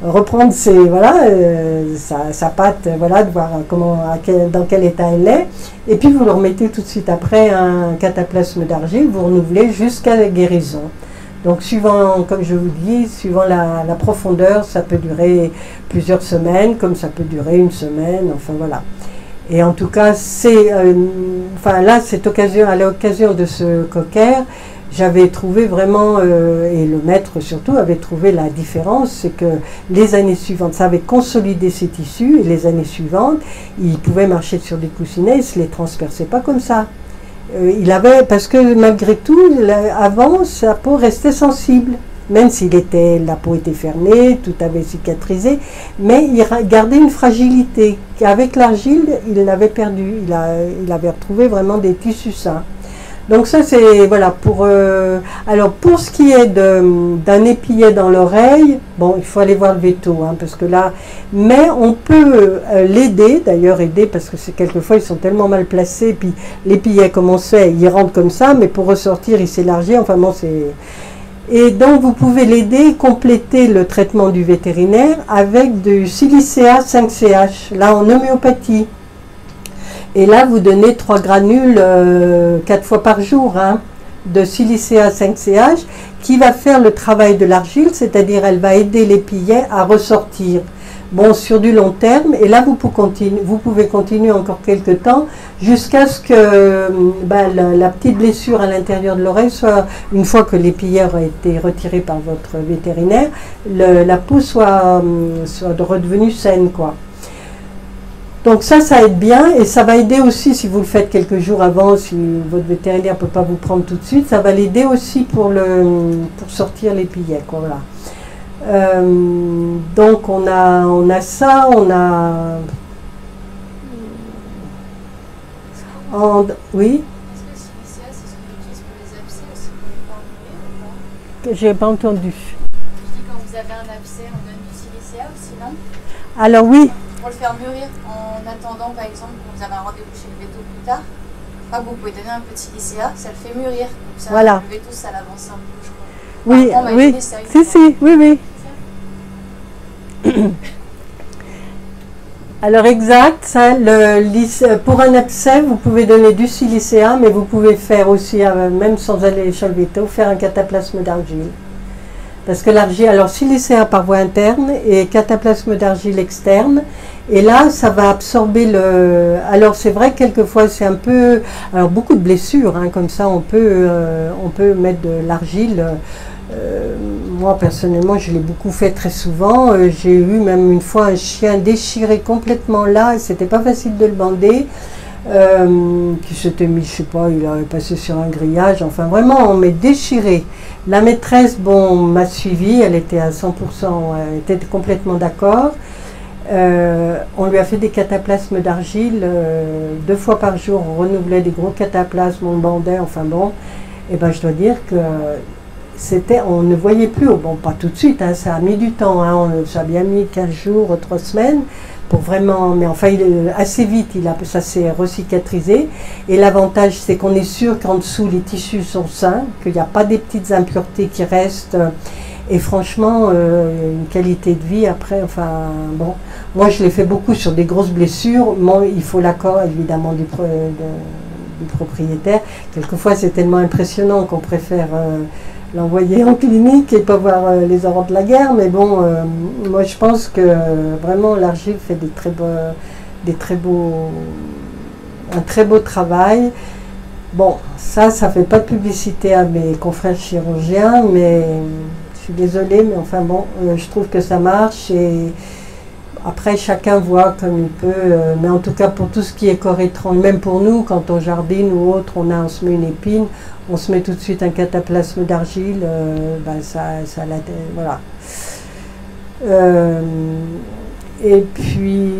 reprendre sa patte, de voir dans quel état elle est. Et puis vous le remettez tout de suite après un cataplasme d'argile, vous renouvelez jusqu'à la guérison. Donc suivant, comme je vous dis, suivant la profondeur, ça peut durer plusieurs semaines, comme ça peut durer une semaine, enfin voilà. Et en tout cas, à l'occasion de ce cocker, j'avais trouvé vraiment, et le maître surtout avait trouvé la différence, c'est que les années suivantes, ça avait consolidé ses tissus, et les années suivantes, il pouvait marcher sur des coussinets, il ne se les transperçait pas comme ça. Parce que malgré tout, avant, sa peau restait sensible. Même si la peau était fermée, tout avait cicatrisé, mais il gardait une fragilité qu'avec l'argile, il l'avait perdu. Il avait retrouvé vraiment des tissus sains. Donc ça, c'est, voilà, alors pour ce qui est d'un épillet dans l'oreille, bon, il faut aller voir le veto, hein, parce que là, mais on peut l'aider, d'ailleurs aider, parce que quelquefois, ils sont tellement mal placés, puis l'épillet, comme on sait, il rentre comme ça, mais pour ressortir, il s'élargit, enfin bon, c'est... Et donc, vous pouvez l'aider, compléter le traitement du vétérinaire avec du silicea 5CH, là en homéopathie. Et là, vous donnez 3 granules 4 fois par jour hein, de silicea 5CH qui va faire le travail de l'argile, c'est-à-dire elle va aider l'épillet à ressortir. Bon, sur du long terme, et là vous pouvez continuer encore quelques temps jusqu'à ce que la petite blessure à l'intérieur de l'oreille soit, une fois que l'épillet a été retiré par votre vétérinaire, la peau soit redevenue saine, quoi. Donc ça aide bien, et ça va aider aussi si vous le faites quelques jours avant, si votre vétérinaire ne peut pas vous prendre tout de suite, ça va l'aider aussi pour sortir l'épillet, quoi, voilà. Donc on a ça, on a... oui. Est-ce que le silicea, c'est ce qu'on utilise pour les abcès aussi pour les faire mûrir ou pas? J'ai pas entendu. Je dis quand vous avez un abcès, on donne du silicea ou sinon? Alors oui. Pour le faire mûrir, en attendant par exemple quand vous avez un rendez-vous chez le véto plus tard, vous pouvez donner un peu de silicea, ça le fait mûrir. Comme ça, voilà. Le véto, ça l'avance un peu, je crois. Oui, oui, oui. Alors exact, ça, pour un abcès, vous pouvez donner du silicea, mais vous pouvez faire aussi, même sans aller chez le véto, faire un cataplasme d'argile. Parce que l'argile, alors silicea par voie interne et cataplasme d'argile externe, et là ça va absorber alors c'est vrai que quelquefois c'est un peu, alors beaucoup de blessures, hein, comme ça on peut mettre de l'argile. Moi personnellement je l'ai beaucoup fait très souvent, j'ai eu même une fois un chien déchiré complètement là, et c'était pas facile de le bander, qui s'était mis, je sais pas, il avait passé sur un grillage, enfin vraiment on m'est déchiré. La maîtresse, bon, m'a suivi, elle était à 100%, elle était complètement d'accord. On lui a fait des cataplasmes d'argile 2 fois par jour, on renouvelait des gros cataplasmes, on bandait, enfin bon, et ben je dois dire que on ne voyait plus, bon pas tout de suite, hein, ça a mis du temps, hein, ça a bien mis 15 jours, 3 semaines, pour vraiment, mais enfin assez vite, ça s'est recicatrisé, et l'avantage c'est qu'on est sûr qu'en dessous les tissus sont sains, qu'il n'y a pas des petites impuretés qui restent, et franchement une qualité de vie après, enfin bon, moi je l'ai fait beaucoup sur des grosses blessures, moi, il faut l'accord évidemment du propriétaire, quelquefois c'est tellement impressionnant qu'on préfère l'envoyer en clinique et pas voir les horreurs de la guerre, mais bon, moi je pense que vraiment l'argile fait un très beau travail. Bon, ça fait pas de publicité à mes confrères chirurgiens, mais je suis désolée, mais enfin bon, je trouve que ça marche, et après chacun voit comme il peut, mais en tout cas pour tout ce qui est corps étrange, même pour nous, quand on jardine ou autre, on se met une épine, on se met tout de suite un cataplasme d'argile, voilà. Et puis,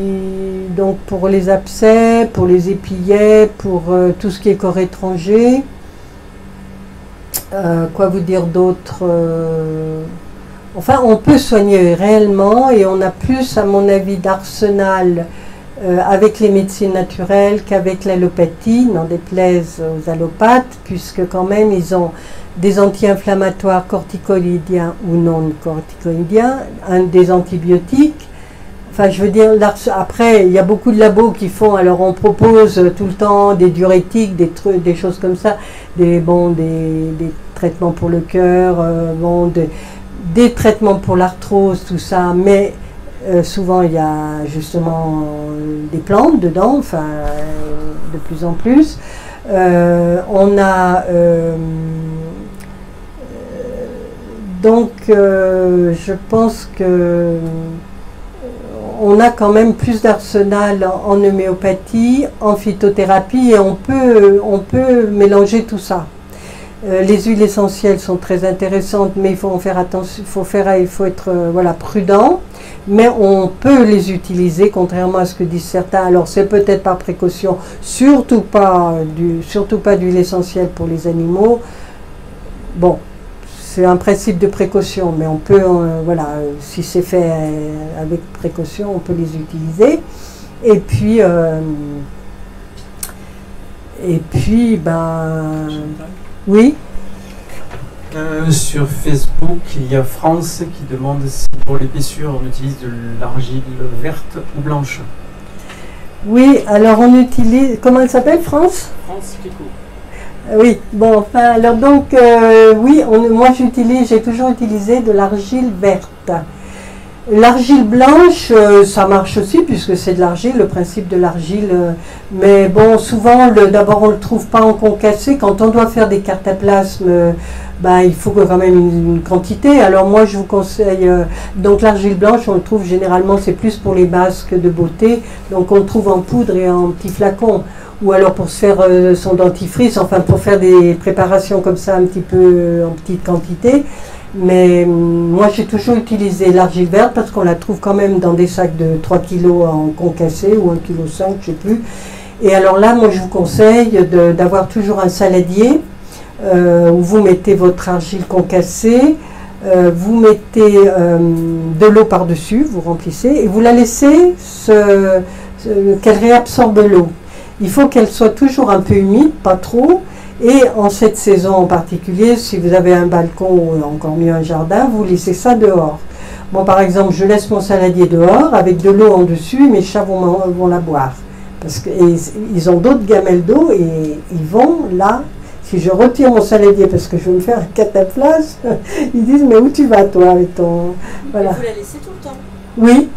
donc pour les abcès, pour les épillets, pour tout ce qui est corps étranger, quoi vous dire d'autre, enfin, on peut soigner réellement, et on a plus, à mon avis, d'arsenal avec les médecines naturelles qu'avec l'allopathie, n'en déplaise aux allopathes, puisque quand même ils ont des anti-inflammatoires corticoïdiens ou non corticoïdiens, des antibiotiques. Enfin, je veux dire, après, il y a beaucoup de labos qui font, alors on propose tout le temps des diurétiques, des choses comme ça, des traitements pour le cœur, des traitements pour l'arthrose, tout ça, mais souvent il y a justement des plantes dedans, enfin de plus en plus. On a donc je pense que on a quand même plus d'arsenal en homéopathie, en phytothérapie, et on peut mélanger tout ça. Les huiles essentielles sont très intéressantes, mais il faut en faire attention, il faut être voilà, prudent. Mais on peut les utiliser, contrairement à ce que disent certains. Alors c'est peut-être par précaution, surtout pas d'huile essentielle pour les animaux. Bon, c'est un principe de précaution, mais on peut, voilà, si c'est fait avec précaution, on peut les utiliser. Et puis, ben, oui. Sur Facebook, il y a France qui demande si pour l'épaissure on utilise de l'argile verte ou blanche. Oui, alors on utilise, comment elle s'appelle, France? France Pico. Oui, bon, enfin, alors donc, oui, moi j'ai toujours utilisé de l'argile verte. L'argile blanche, ça marche aussi puisque c'est de l'argile, le principe de l'argile. Mais bon, souvent, d'abord on ne le trouve pas en concassé. Quand on doit faire des cataplasmes, ben, il faut quand même une quantité. Alors moi, je vous conseille, donc l'argile blanche, on le trouve généralement, c'est plus pour les basques de beauté. Donc on le trouve en poudre et en petits flacons. Ou alors pour se faire son dentifrice, enfin pour faire des préparations comme ça un petit peu en petite quantité. Mais moi j'ai toujours utilisé l'argile verte parce qu'on la trouve quand même dans des sacs de 3 kg en concassé ou 1,5 kg, je ne sais plus. Et alors là, moi je vous conseille d'avoir toujours un saladier où vous mettez votre argile concassée, vous mettez de l'eau par-dessus, vous remplissez et vous la laissez qu'elle réabsorbe l'eau. Il faut qu'elle soit toujours un peu humide, pas trop. Et en cette saison en particulier, si vous avez un balcon ou encore mieux un jardin, vous laissez ça dehors. Bon, par exemple, je laisse mon saladier dehors avec de l'eau en dessus et mes chats vont la boire. Parce qu'ils ont d'autres gamelles d'eau et ils vont là. Si je retire mon saladier parce que je veux me faire un cataplasme, ils disent mais où tu vas toi avec ton... Voilà. Et vous la laissez tout le temps? Oui.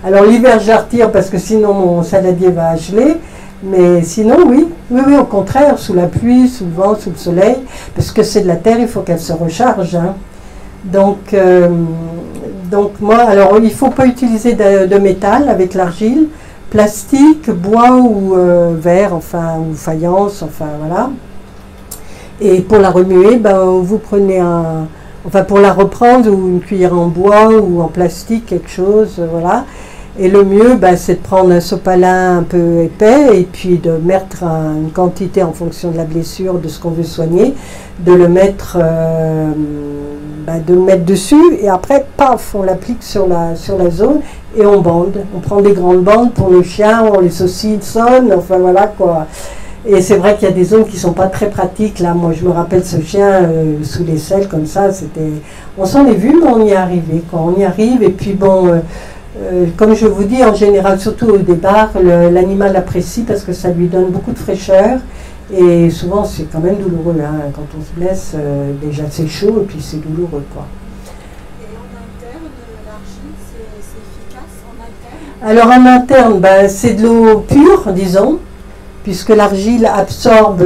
Alors l'hiver je la retire parce que sinon mon saladier va geler. Mais sinon, oui, au contraire, sous la pluie, sous le vent, sous le soleil, parce que c'est de la terre, il faut qu'elle se recharge. Hein. Donc moi, alors il ne faut pas utiliser de métal avec l'argile, plastique, bois ou verre, enfin, ou faïence, enfin voilà. Et pour la remuer, ben, vous prenez pour la reprendre, ou une cuillère en bois ou en plastique, quelque chose, voilà. Et le mieux, ben, c'est de prendre un sopalin un peu épais et puis de mettre une quantité en fonction de la blessure, de ce qu'on veut soigner, de le mettre dessus et après, paf, on l'applique sur la zone et on bande. On prend des grandes bandes pour le chien, on les saucissonne, enfin voilà quoi. Et c'est vrai qu'il y a des zones qui ne sont pas très pratiques. Là, moi, je me rappelle ce chien sous les selles comme ça, on s'en est vu, mais on y est arrivé. Quoi. On y arrive et puis bon... comme je vous dis, en général, surtout au départ, l'animal apprécie parce que ça lui donne beaucoup de fraîcheur et souvent c'est quand même douloureux. Hein. Quand on se blesse, déjà c'est chaud et puis c'est douloureux. Quoi. Et en interne, l'argile, c'est efficace en interne? Alors en interne, ben, c'est de l'eau pure, disons, puisque l'argile absorbe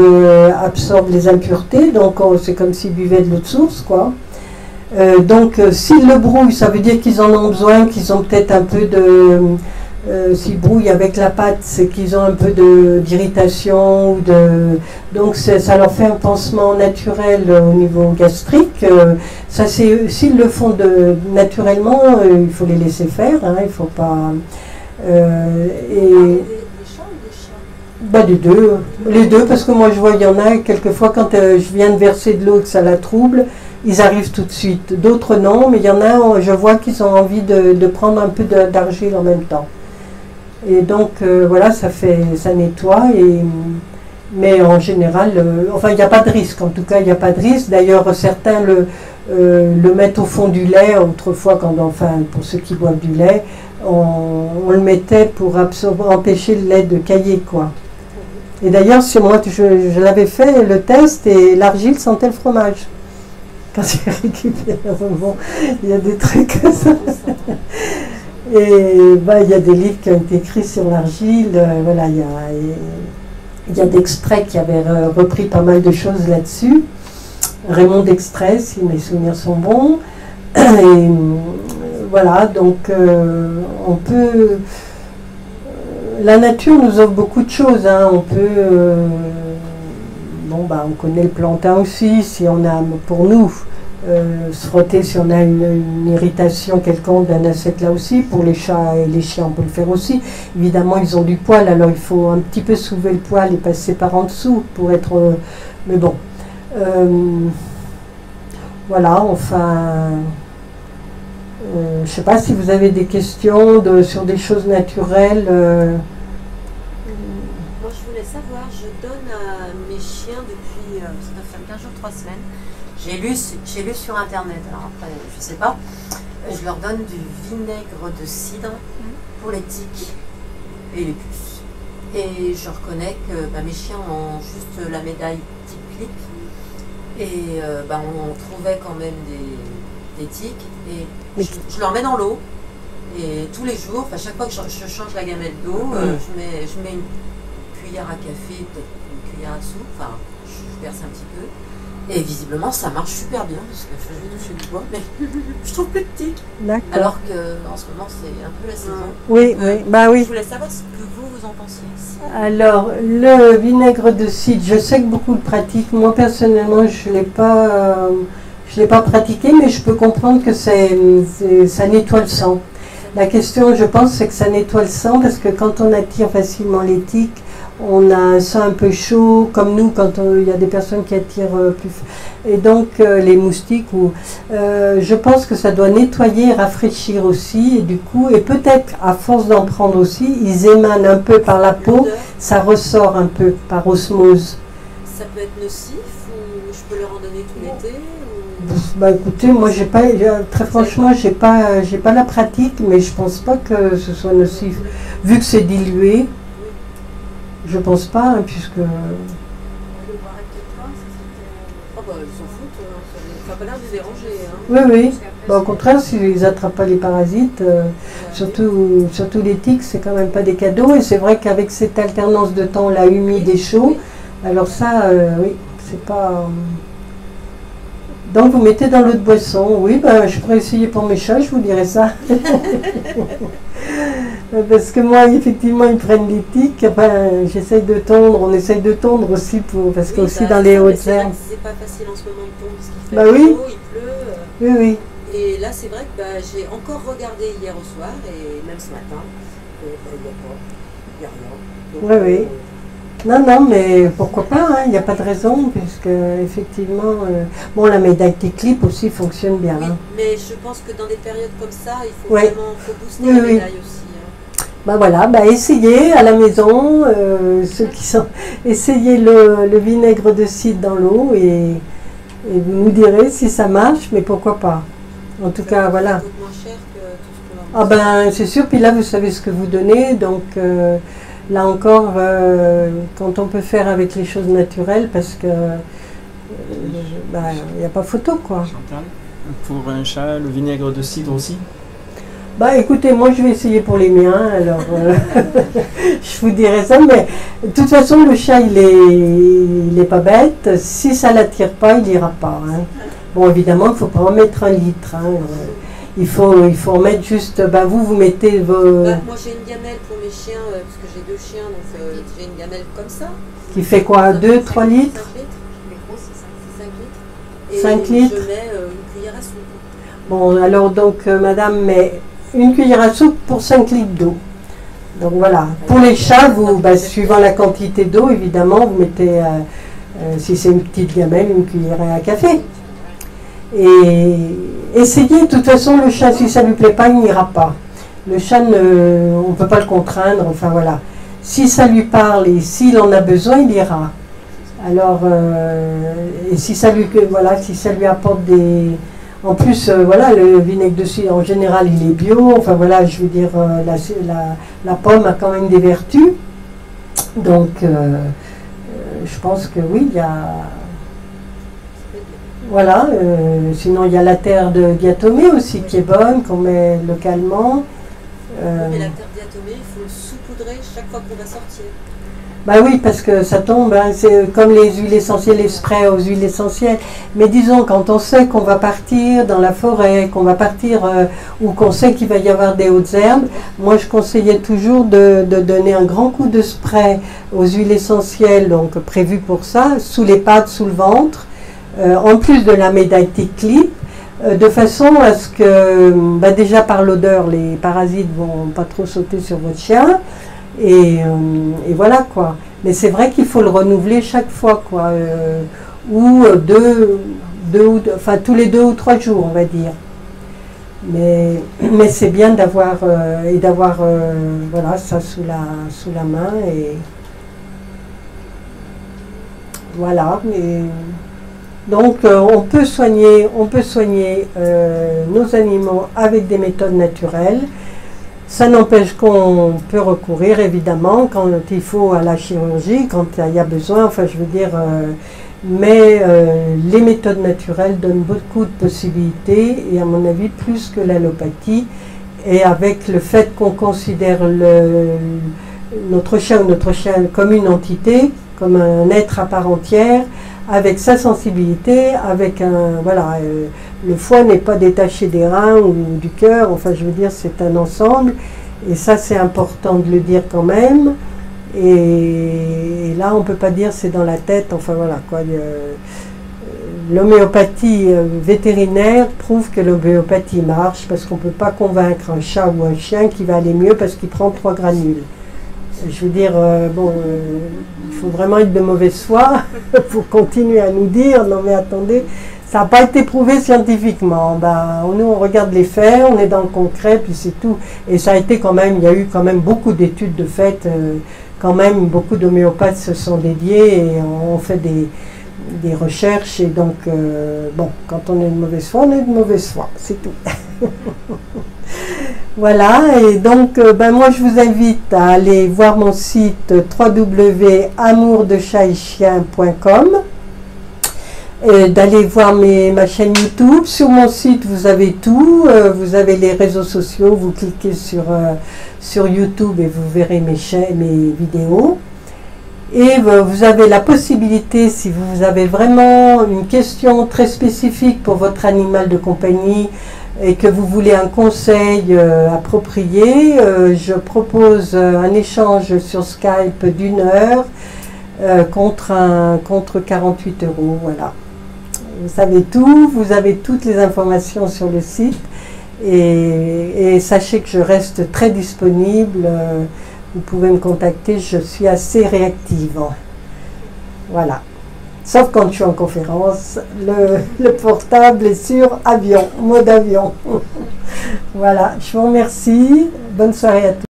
les impuretés, donc c'est comme s'ils buvaient de l'eau de source, quoi. Donc s'ils le brouillent, ça veut dire qu'ils en ont besoin, qu'ils ont peut-être un peu s'ils brouillent avec la pâte, c'est qu'ils ont un peu d'irritation. Donc ça leur fait un pansement naturel au niveau gastrique. S'ils le font naturellement, il faut les laisser faire, hein, il ne faut pas... Des chats ou des chiens? Bah, les deux, parce que moi je vois, il y en a quelquefois quand je viens de verser de l'eau que ça la trouble, ils arrivent tout de suite. D'autres non, mais il y en a, je vois qu'ils ont envie de prendre un peu d'argile en même temps. Et donc voilà, ça nettoie. Mais en général, enfin il n'y a pas de risque. En tout cas, il n'y a pas de risque. D'ailleurs, certains le mettent au fond du lait. Autrefois, pour ceux qui boivent du lait, on le mettait pour empêcher le lait de cailler, quoi. Et d'ailleurs, moi, je l'avais fait le test et l'argile sentait le fromage. Quand j'ai récupéré, bon, il y a des trucs comme ça. Et bah, il y a des livres qui ont été écrits sur l'argile. Voilà, il y a d'Extrait qui avait repris pas mal de choses là-dessus. Raymond d'Extrait, si mes souvenirs sont bons. Et voilà, donc on peut... la nature nous offre beaucoup de choses, hein. On peut... bon, bah, on connaît le plantain aussi, si on a, pour nous, se frotter si on a une irritation quelconque d'un insecte là aussi. Pour les chats et les chiens, on peut le faire aussi. Évidemment, ils ont du poil, alors il faut un petit peu soulever le poil et passer par en dessous pour être... mais bon. Voilà, enfin... je ne sais pas si vous avez des questions sur des choses naturelles. Moi, je voulais savoir, je donne à mes chiens depuis, ça doit faire 15 jours, 3 semaines. J'ai lu sur internet, alors après, je sais pas. Je leur donne du vinaigre de cidre pour les tiques et les puces. Et je reconnais que mes chiens ont juste la médaille tic-clic. Et on trouvait quand même des tiques. Et je leur mets dans l'eau. Et tous les jours, chaque fois que je change la gamelle d'eau, je mets une cuillère à café, peut-être une cuillère à soupe. Enfin, je verse un petit peu. Et visiblement, ça marche super bien, parce que je vais toucher du bois, mais je trouve plus de tiques. D'accord. Alors qu'en ce moment, c'est un peu la saison. Oui, oui. Je voulais savoir ce que vous en pensiez. Alors, le vinaigre de cidre, je sais que beaucoup le pratiquent. Moi, personnellement, je ne l'ai pas pratiqué, mais je peux comprendre que ça nettoie le sang. La question, je pense, c'est que ça nettoie le sang, parce que quand on attire facilement les tiques, on a un sang un peu chaud, comme nous, quand il y a des personnes qui attirent plus. Et donc, les moustiques, je pense que ça doit nettoyer, rafraîchir aussi, et du coup, et peut-être, à force d'en prendre aussi, ils émanent un peu par la peau, ça ressort un peu par osmose. Ça peut être nocif, ou je peux leur en donner tout l'été Bah écoutez, moi très franchement, j'ai pas la pratique, mais je pense pas que ce soit nocif. Vu que c'est dilué, je pense pas, hein, puisque... Ils s'en foutent, ça n'a pas l'air de les déranger. Hein. Oui. Bah, au contraire, s'ils n'attrapent pas les parasites, surtout les tiques, c'est quand même pas des cadeaux. Et c'est vrai qu'avec cette alternance de temps là, humide et chaud, alors ça, oui, c'est pas... Donc vous mettez dans l'eau de boisson. Oui, je pourrais essayer pour mes chats, je vous dirais ça. Parce que moi, effectivement, ils prennent des tiques. Enfin, j'essaye de tondre, on essaye de tondre aussi, parce que aussi dans les hautes herbes. C'est pas facile en ce moment de tondre, parce qu'il fait chaud, il pleut. Oui. Et là, c'est vrai que j'ai encore regardé hier au soir, et même ce matin, il n'y a rien. Donc, oui. Non, mais pourquoi pas, il n'y a pas de raison, puisque effectivement, la médaille T-clip aussi fonctionne bien. Oui, hein. mais je pense que dans des périodes comme ça, il faut vraiment booster la médaille aussi. Essayez à la maison, essayez le vinaigre de cidre dans l'eau et vous nous direz si ça marche, mais pourquoi pas. En tout cas, voilà. Ça coûte moins cher que tout ce qu'on a. C'est sûr, puis là vous savez ce que vous donnez, donc là encore, quand on peut faire avec les choses naturelles, parce que il n'y a pas photo, quoi. Chantal, pour un chat, le vinaigre de cidre aussi? Écoutez, moi je vais essayer pour les miens, alors je vous dirai ça, mais de toute façon le chat il est pas bête, si ça l'attire pas, il ira pas. Hein. Bon, évidemment, il ne faut pas en mettre 1 litre. Hein. Il faut en mettre juste, vous mettez vos... moi j'ai une gamelle pour mes chiens, parce que j'ai 2 chiens, donc j'ai une gamelle comme ça. Qui fait quoi, 2-3 litres? 5 litres. Les gros c'est 5 litres. 5 litres. Je mets une cuillère à soupe. Bon, alors donc madame met une cuillère à soupe pour 5 litres d'eau. Donc voilà. Pour les chats, suivant la quantité d'eau, évidemment, vous mettez, si c'est une petite gamelle, une cuillère à café. Et essayez, de toute façon, le chat, si ça ne lui plaît pas, il n'ira pas. Le chat, on ne peut pas le contraindre, enfin voilà. Si ça lui parle et s'il en a besoin, il ira. Alors, et si ça lui apporte des... En plus, le vinaigre de cidre, en général, il est bio. Enfin voilà, je veux dire, la pomme a quand même des vertus. Donc, je pense que oui, il y a... Voilà, sinon il y a la terre de diatomée aussi qui est bonne, qu'on met localement. Mais la terre diatomée, il faut le saupoudrer chaque fois qu'on va sortir. Bah oui, parce que ça tombe, hein, c'est comme les huiles essentielles, les sprays aux huiles essentielles. Mais disons, quand on sait qu'on va partir dans la forêt, qu'on va partir, ou qu'on sait qu'il va y avoir des hautes herbes, moi je conseillais toujours de donner un grand coup de spray aux huiles essentielles, donc prévues pour ça, sous les pattes, sous le ventre, en plus de la médaille clip, de façon à ce que, bah déjà par l'odeur, les parasites vont pas trop sauter sur votre chien. Et voilà quoi. Mais c'est vrai qu'il faut le renouveler chaque fois quoi, ou enfin tous les 2 ou 3 jours on va dire. Mais c'est bien d'avoir voilà ça sous la main et voilà. Et donc on peut soigner nos animaux avec des méthodes naturelles. Ça n'empêche qu'on peut recourir évidemment quand il faut à la chirurgie, quand il y a besoin, enfin je veux dire, mais les méthodes naturelles donnent beaucoup de possibilités et à mon avis plus que l'allopathie. Et avec le fait qu'on considère notre chien ou notre chien comme une entité, comme un être à part entière, avec sa sensibilité, avec un voilà. Le foie n'est pas détaché des reins ou du cœur, enfin je veux dire c'est un ensemble et ça c'est important de le dire quand même et là on ne peut pas dire c'est dans la tête, enfin voilà quoi. L'homéopathie vétérinaire prouve que l'homéopathie marche parce qu'on ne peut pas convaincre un chat ou un chien qui va aller mieux parce qu'il prend 3 granules. Je veux dire, il faut vraiment être de mauvaise foi pour continuer à nous dire non mais attendez, ça n'a pas été prouvé scientifiquement. Ben, nous, on regarde les faits, on est dans le concret, puis c'est tout. Et ça a été quand même, il y a eu quand même beaucoup d'études de fait. Quand même, beaucoup d'homéopathes se sont dédiés et ont fait des recherches. Et donc, bon, quand on est de mauvaise foi, on est de mauvaise foi. C'est tout. Voilà. Et donc, ben, moi, je vous invite à aller voir mon site www.amourdechatsetchien.com. D'aller voir ma chaîne YouTube. Sur mon site, vous avez tout. Vous avez les réseaux sociaux. Vous cliquez sur YouTube et vous verrez mes vidéos. Et vous avez la possibilité, si vous avez vraiment une question très spécifique pour votre animal de compagnie et que vous voulez un conseil approprié, je propose un échange sur Skype d'1 heure contre 48 €. Voilà. Vous savez tout, vous avez toutes les informations sur le site et sachez que je reste très disponible. Vous pouvez me contacter, je suis assez réactive. Voilà. Sauf quand je suis en conférence, le portable est sur avion, mode avion. Voilà, je vous remercie. Bonne soirée à tous.